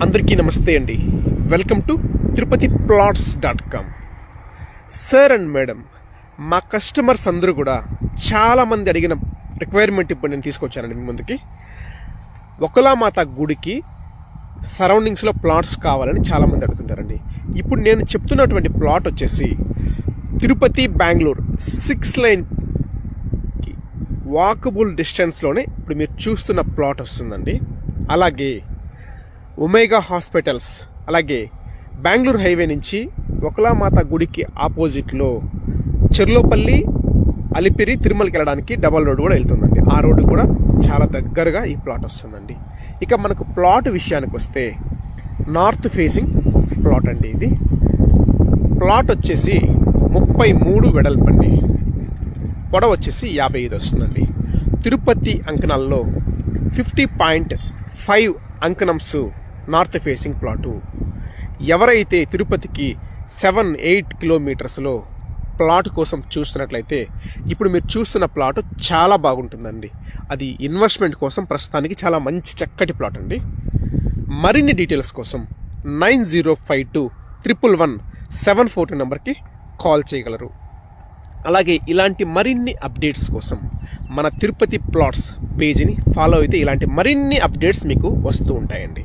అందరికీ నమస్తే అండి. వెల్కమ్ టు తిరుపతిప్లాట్స్.com. సార్ అండ్ మేడం, మా కస్టమర్స్ అందరూ కూడా చాలామంది అడిగిన రిక్వైర్మెంట్ ఇప్పుడు నేను తీసుకొచ్చానండి మీ ముందుకి. ఒకలామాత గుడికి సరౌండింగ్స్లో ప్లాట్స్ కావాలని చాలామంది అడుగుతుంటారండి. ఇప్పుడు నేను చెప్తున్నటువంటి ప్లాట్ వచ్చేసి తిరుపతి బెంగళూరు 6 లైన్ వాకబుల్ డిస్టెన్స్లోనే ఇప్పుడు మీరు చూస్తున్న ప్లాట్ వస్తుందండి. అలాగే ఒమేగా హాస్పిటల్స్, అలాగే బెంగళూరు హైవే నుంచి ఒకలామాత గుడికి ఆపోజిట్లో చెర్లోపల్లి, అలిపిరి, తిరుమలకి వెళ్ళడానికి డబల్ రోడ్ కూడా వెళ్తుందండి. ఆ రోడ్డు కూడా చాలా దగ్గరగా ఈ ప్లాట్ వస్తుందండి. ఇక మనకు ప్లాట్ విషయానికి వస్తే నార్త్ ఫేసింగ్ ప్లాట్ అండి. ఇది ప్లాట్ వచ్చేసి 33 వెడల్పండి, పొడవు వచ్చేసి 55 వస్తుందండి. తిరుపతి అంకణాల్లో 50.5 అంకణంస్ నార్త్ ఫేసింగ్ ప్లాటు. ఎవరైతే తిరుపతికి 7-8 కిలోమీటర్స్లో ప్లాట్ కోసం చూస్తున్నట్లయితే ఇప్పుడు మీరు చూస్తున్న ప్లాట్ చాలా బాగుంటుందండి. అది ఇన్వెస్ట్మెంట్ కోసం ప్రస్తుతానికి చాలా మంచి చక్కటి ప్లాట్ అండి. మరిన్ని డీటెయిల్స్ కోసం 9052111742 నెంబర్కి కాల్ చేయగలరు. అలాగే ఇలాంటి మరిన్ని అప్డేట్స్ కోసం మన తిరుపతి ప్లాట్స్ పేజీని ఫాలో అయితే ఇలాంటి మరిన్ని అప్డేట్స్ మీకు వస్తూ ఉంటాయండి.